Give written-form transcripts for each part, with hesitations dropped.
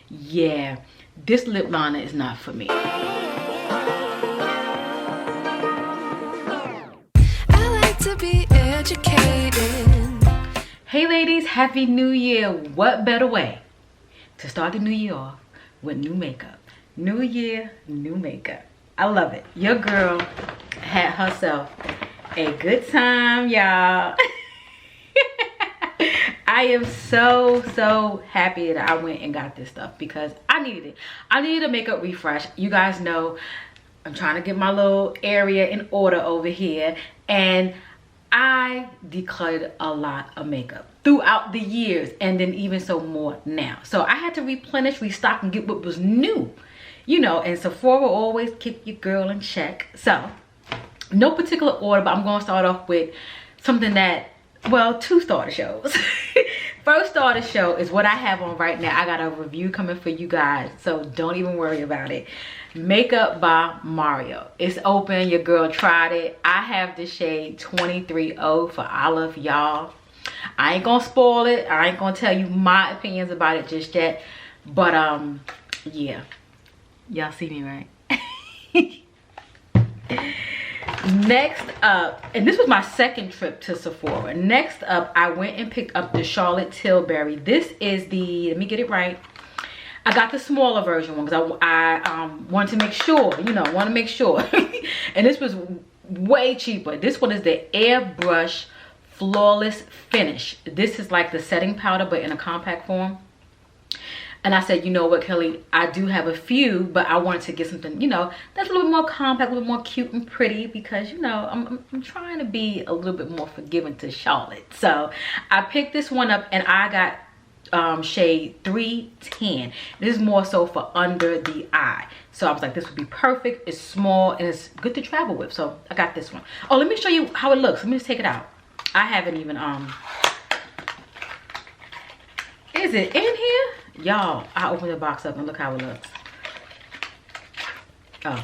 yeah, this lip liner is not for me. I like to be educated. Hey ladies, happy new year. What better way to start the new year off with new makeup? New year, new makeup. I love it. Your girl had herself a good time, y'all. I am so happy that I went and got this stuff because I needed it. I needed a makeup refresh. You guys know I'm trying to get my little area in order over here, and I decluttered a lot of makeup throughout the years, and then even so more now. So I had to replenish, restock, and get what was new, you know. And Sephora always keep your girl in check. So no particular order, but I'm gonna start off with something that, well, two starter shows. First starter show is what I have on right now. I got a review coming for you guys, so don't even worry about it. Makeup by Mario. It's open. Your girl tried it. I have the shade 230 for Olive, y'all. I ain't gonna spoil it. I ain't gonna tell you my opinions about it just yet, but yeah, y'all see me, right? Next up, and this was my second trip to Sephora. Next up, I went and picked up the Charlotte Tilbury. This is the, let me get it right, I got the smaller version one because I wanted to make sure, you know, want to make sure. And this was way cheaper. This one is the Airbrush Flawless Finish. This is like the setting powder but in a compact form. And I said, you know what, Kelly, I do have a few, but I wanted to get something, you know, that's a little bit more compact, a little more cute and pretty, because, you know, I'm trying to be a little bit more forgiving to Charlotte. So I picked this one up, and I got shade 310. This is more so for under the eye. So I was like, this would be perfect. It's small and it's good to travel with. So I got this one. Oh, let me show you how it looks. Let me just take it out. I haven't even, is it in here? Y'all, I opened the box up and look how it looks. Oh,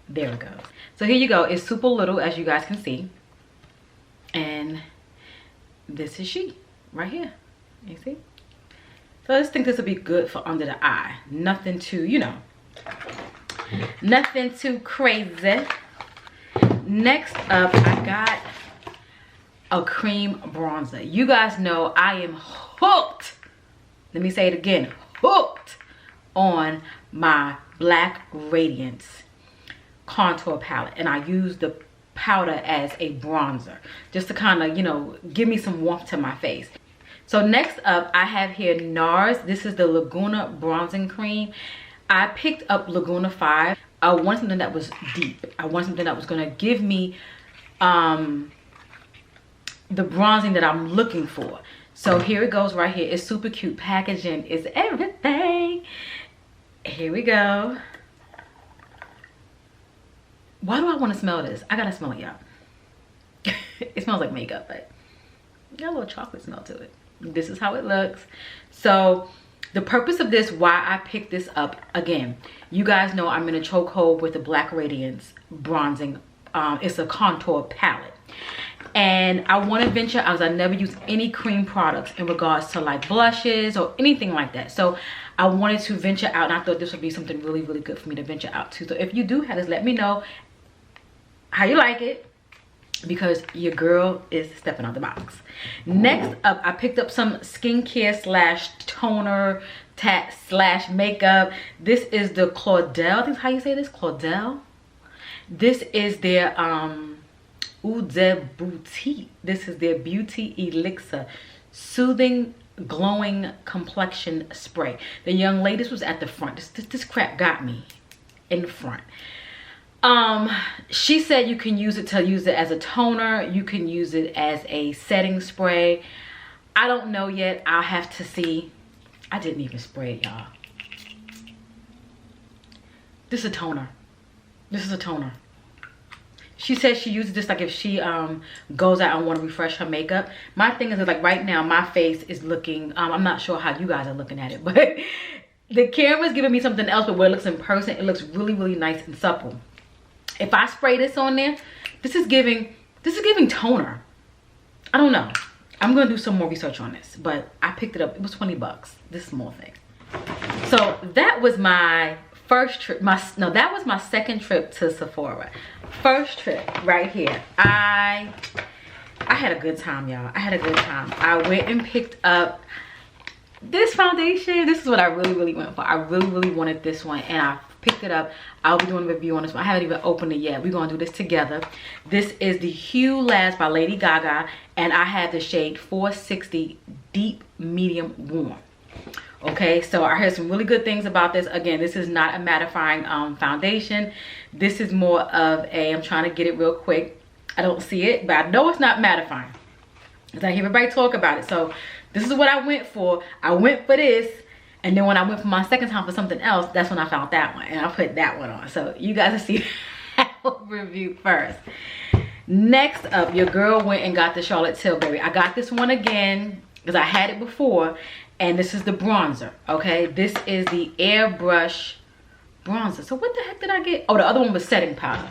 there it goes. So here you go. It's super little, as you guys can see. And this is she right here. You see? So I just think this would be good for under the eye. Nothing too, you know, nothing too crazy. Next up, I got a cream bronzer. You guys know I am hooked. Let me say it again, hooked on my Black Radiance contour palette, and I use the powder as a bronzer just to kind of, you know, give me some warmth to my face. So next up, I have here NARS. This is the Laguna bronzing cream. I picked up Laguna 5. I wanted something that was deep. I wanted something that was going to give me the bronzing that I'm looking for. So here it goes right here. It's super cute. Packaging is everything. Here we go. Why do I want to smell this? I gotta smell it, y'all. It smells like makeup, but got a little chocolate smell to it. This is how it looks. So the purpose of this, why I picked this up, again, you guys know I'm in a chokehold with the Black Radiance bronzing. It's a contour palette. And I want to venture out. I never use any cream products in regards to like blushes or anything like that. So I wanted to venture out, and I thought this would be something really good for me to venture out to. So if you do have this, let me know how you like it, because your girl is stepping out the box. Next up, I picked up some skincare slash toner slash makeup. This is the Claudel, I think how you say this, Claudel. This is their Eau de Boutique. This is their Beauty Elixir Soothing Glowing Complexion Spray. The young lady, this was at the front. This crap got me in the front. She said you can use it as a toner. You can use it as a setting spray. I don't know yet. I'll have to see. I didn't even spray it, y'all. This is a toner. This is a toner. She says she uses this like if she goes out and want to refresh her makeup. My thing is that, like, right now my face is looking, I'm not sure how you guys are looking at it, but the camera's giving me something else, but when it looks in person, it looks really nice and supple. If I spray this on there, this is giving toner. I don't know. I'm gonna do some more research on this, but I picked it up. It was 20 bucks, this small thing. So that was my first trip. That was my second trip to Sephora. First trip right here. I had a good time, y'all. I had a good time. I went and picked up this foundation. This is what I really went for. I really wanted this one, and I picked it up. I'll be doing a review on this one. I haven't even opened it yet. We're gonna do this together. This is the Hue Last by Lady Gaga, and I have the shade 460 Deep Medium Warm. Okay, so I heard some really good things about this. Again, this is not a mattifying foundation. This is more of a, I'm trying to get it real quick. I don't see it, but I know it's not mattifying, because I hear everybody talk about it. So this is what I went for. I went for this, and then when I went for my second time for something else, that's when I found that one, and I put that one on. So you guys will see that review first. Next up, your girl went and got the Charlotte Tilbury. I got this one again because I had it before, and this is the bronzer. Okay, this is the airbrush bronzer. So what the heck did I get? Oh, the other one was setting powder.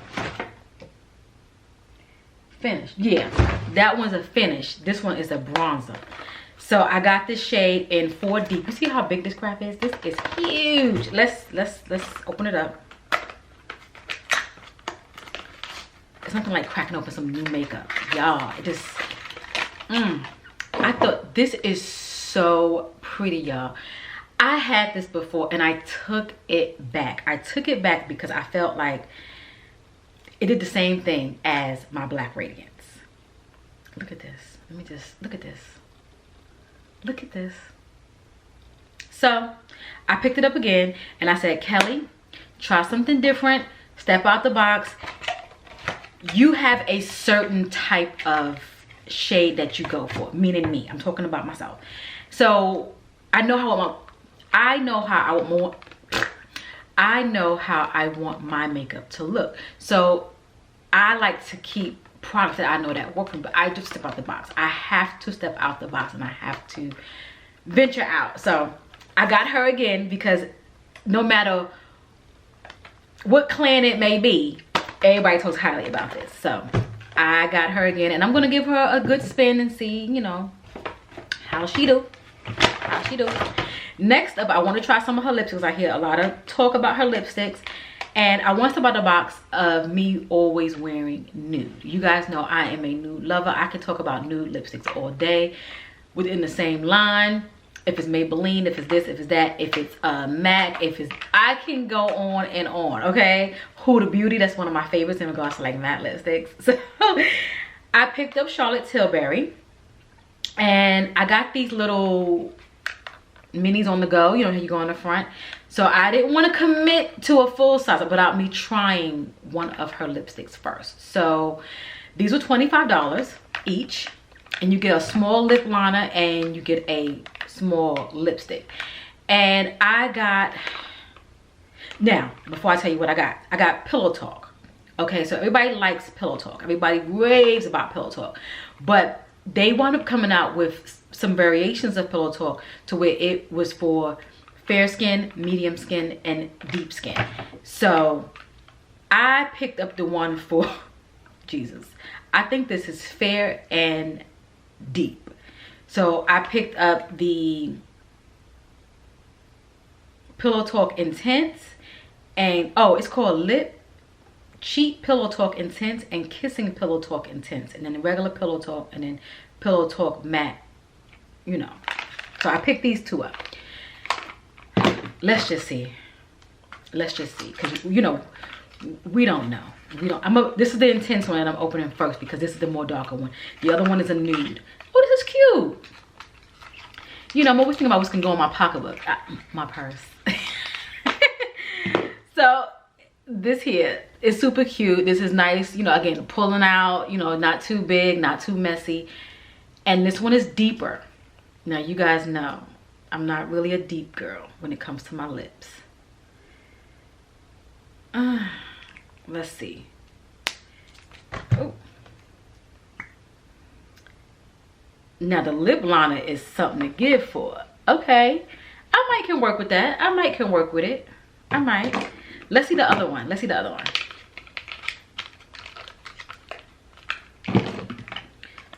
Finish. Yeah, that one's a finish. This one is a bronzer. So I got this shade in 4 deep. You see how big this crap is? This is huge. Let's open it up. It's nothing like cracking open some new makeup, y'all. It just I thought this is so pretty, y'all. I had this before and I took it back. I took it back because I felt like it did the same thing as my Black Radiance. Look at this. Let me just look at this. Look at this. So I picked it up again and I said, Kelly, try something different. Step out the box. You have a certain type of shade that you go for, meaning me. I'm talking about myself. So I know how I want my makeup to look. So I like to keep products that I know that work for me, but I just step out the box. I have to step out the box and I have to venture out. So I got her again because no matter what clan it may be, everybody talks highly about this. So I got her again and I'm gonna give her a good spin and see, you know, how she do. Next up, I want to try some of her lipsticks. I hear a lot of talk about her lipsticks, and I want to start the box of me always wearing nude. You guys know I am a nude lover. I can talk about nude lipsticks all day within the same line. If it's Maybelline, if it's this, if it's that, if it's MAC, if it's, I can go on and on. Okay, Huda Beauty, that's one of my favorites in regards to like matte lipsticks. So I picked up Charlotte Tilbury, and I got these little minis on the go, you know how you go on the front. So I didn't want to commit to a full size without me trying one of her lipsticks first. So these were $25 each, and you get a small lip liner and you get a small lipstick. And I got, now before I tell you what I got Pillow Talk. Okay, so everybody likes Pillow Talk, everybody raves about Pillow Talk, but they wound up coming out with some variations of Pillow Talk to where it was for fair skin, medium skin, and deep skin. So I picked up the one for Jesus. I think this is fair and deep. So I picked up the Pillow Talk Intense, and oh, it's called Lip Cheat Pillow Talk Intense and Kissing Pillow Talk Intense, and then the regular Pillow Talk, and then Pillow Talk Matte, you know. So I picked these two up. Let's just see, because you know, we don't know. This is the intense one and I'm opening first because this is the more darker one. The other one is a nude. Oh, this is cute. You know, I'm always thinking about what's gonna go in my pocketbook, my purse. So this here is super cute. This is nice, you know, again, pulling out, you know, not too big, not too messy. And this one is deeper. Now you guys know I'm not really a deep girl when it comes to my lips. Let's see. Oh. Now the lip liner is something to give for. Okay, I might can work with that. I might can work with it. I might. Let's see the other one. Let's see the other one.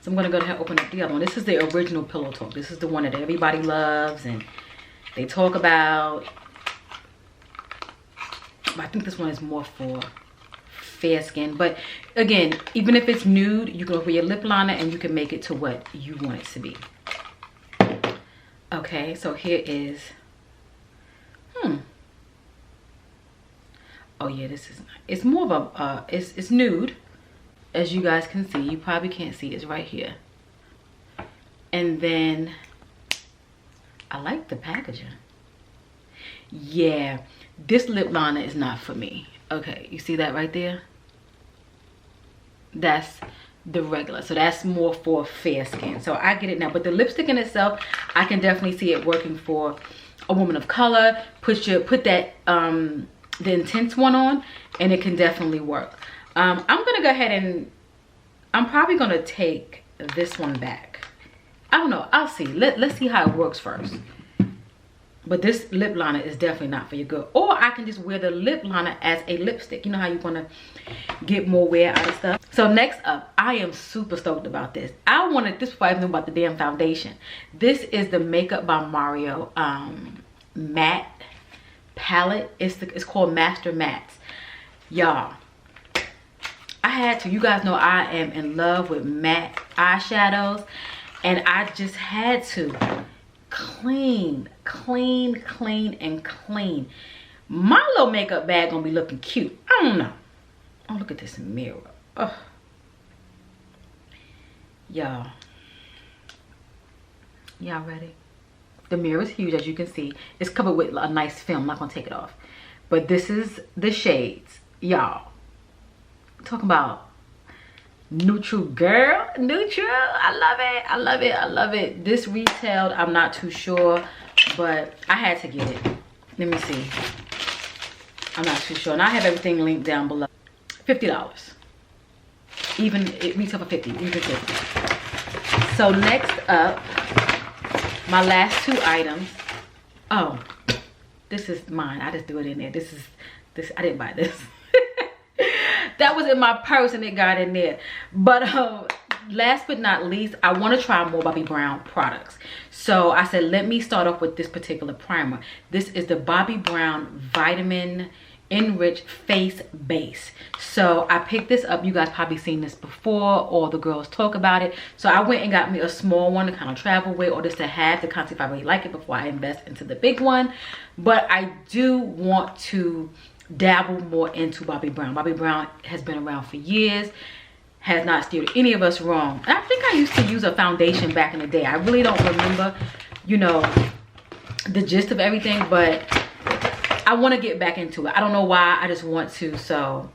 So I'm gonna go ahead and open up the other one. This is the original Pillow Talk. This is the one that everybody loves and they talk about. I think this one is more for fair skin. But again, even if it's nude, you can go for your lip liner and you can make it to what you want it to be. Okay, so here is, oh yeah, this is, it's more of a, it's nude. As you guys can see, you probably can't see, it's right here. And then, I like the packaging. Yeah, this lip liner is not for me. Okay, you see that right there? That's the regular, so that's more for fair skin. So I get it now, but the lipstick in itself, I can definitely see it working for a woman of color. Put that the intense one on, and it can definitely work. I'm gonna go ahead and I'm probably gonna take this one back. I don't know, I'll see. Let's see how it works first. But this lip liner is definitely not for your good. Or I can just wear the lip liner as a lipstick. You know how you want to get more wear out of stuff. So next up, I am super stoked about this. I wanted this before I even knew about the damn foundation. This is the Makeup by Mario matte palette. It's called Master Mattes. Y'all, I had to. You guys know I am in love with matte eyeshadows. And I just had to clean. My little makeup bag gonna be looking cute. I don't know. Oh, look at this mirror. Oh, y'all ready? The mirror is huge, as you can see. It's covered with a nice film. I'm not gonna take it off, but this is the shades, y'all. Talking about neutral, girl. Neutral. I love it. This retailed, I'm not too sure, but I had to get it. Let me see. I'm not too sure. And I have everything linked down below. $50. Even it retail for 50. Even 50. So next up, my last two items. Oh, this is mine. I just threw it in there. This. I didn't buy this. That was in my purse and it got in there. But last but not least, I want to try more Bobbi Brown products. So I said, let me start off with this particular primer. This is the Bobbi Brown Vitamin Enriched Face Base. So I picked this up. You guys probably seen this before, or the girls talk about it. So I went and got me a small one to kind of travel with, or just to have to kind of see if I really like it before I invest into the big one. But I do want to dabble more into Bobbi Brown. Bobbi Brown has been around for years, has not steered any of us wrong. And I think I used to use a foundation back in the day. I really don't remember, you know, the gist of everything, but I want to get back into it. I don't know why, I just want to. So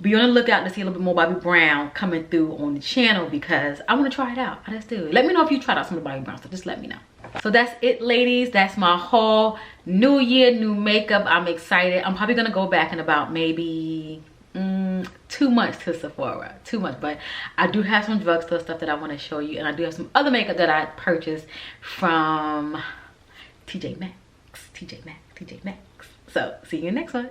be on the lookout to see a little bit more Bobbi Brown coming through on the channel, because I want to try it out. I just do. Let me know if you tried out some of the Bobbi Brown stuff. Just let me know. So that's it, ladies. That's my haul. New year, new makeup. I'm excited. I'm probably gonna go back in about maybe 2 months to Sephora. 2 months, but I do have some drugstore stuff that I want to show you, and I do have some other makeup that I purchased from TJ Maxx. So see you next one.